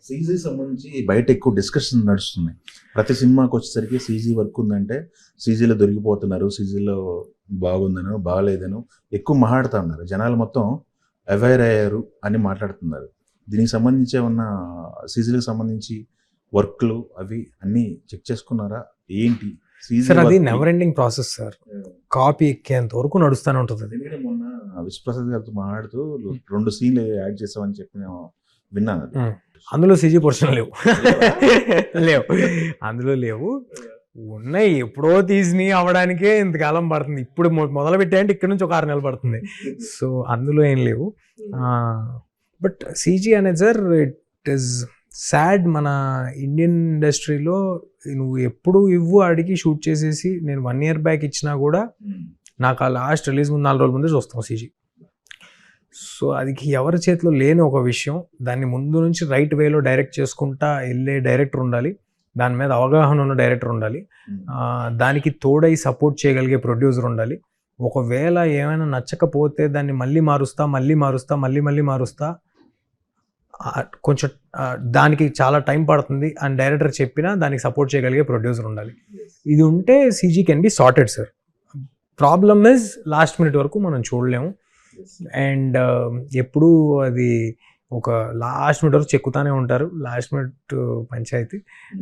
CG సంబంధించి బయట ఎక్కువ డిస్కషన్ నడుస్తుంది. ప్రతి సినిమాకి వచ్చేసరికి సీజీ వర్క్ ఉందంటే సీజీలో దొరికిపోతున్నారు, సీజీలో బాగుందనో బాగలేదనో ఎక్కువ మాట్లాడుతూ ఉన్నారు. జనాలు మొత్తం అవేర్ అయ్యారు అని మాట్లాడుతున్నారు. దీనికి సంబంధించి ఏమన్నా సీజీలకు సంబంధించి వర్క్లు అవి అన్నీ చెక్ చేసుకున్నారా ఏంటి? సార్ అది never ending process sir. Copy ఎక్కేంత వరకు నడుస్తూనే ఉంటుంది అది. ఎందుకంటే మొన్న విశ్వప్రసాద్ గారితో మాట్లాడుతూ 2 సీన్లు యాడ్ చేసామని చెప్పి నేను విన్నాను. అందులో సీజీ పోర్షన్ లేవు. లేవు, అందులో లేవు. ఉన్నాయి, ఎప్పుడో తీసిని అవ్వడానికే ఇంతకాలం పడుతుంది. ఇప్పుడు మొదలు పెట్టాయంటే ఇక్కడ నుంచి ఒక 6 నెలలు పడుతుంది. సో అందులో ఏం లేవు. బట్ సీజీ అనేది సార్ ఇట్ ఈస్ సాడ్. మన ఇండియన్ ఇండస్ట్రీలో నువ్వు ఎప్పుడు ఇవ్వు అడిగి షూట్ చేసేసి నేను 1 year బ్యాక్ ఇచ్చినా కూడా నాకు ఆ లాస్ట్ రిలీజ్ ముందు 4 రోజుల ముందే చూస్తాం సీజీ. సో అది ఎవరి చేతిలో లేని ఒక విషయం. దాన్ని ముందు నుంచి రైట్ వేలో డైరెక్ట్ చేసుకుంటా వెళ్ళే డైరెక్టర్ ఉండాలి, దాని మీద అవగాహన ఉన్న డైరెక్టర్ ఉండాలి, దానికి తోడై సపోర్ట్ చేయగలిగే ప్రొడ్యూసర్ ఉండాలి. ఒకవేళ ఏమైనా నచ్చకపోతే దాన్ని మళ్ళీ మారుస్తా కొంచెం దానికి చాలా టైం పడుతుంది అని డైరెక్టర్ చెప్పినా దానికి సపోర్ట్ చేయగలిగే ప్రొడ్యూసర్ ఉండాలి. ఇది ఉంటే CG can be sorted sir. Problem is last minute వరకు మనం చూడలేము. అండ్ ఎప్పుడూ అది ఒక లాస్ట్ మినిట్ వరకు చెక్కుతానే ఉంటారు. Last minute panchayat.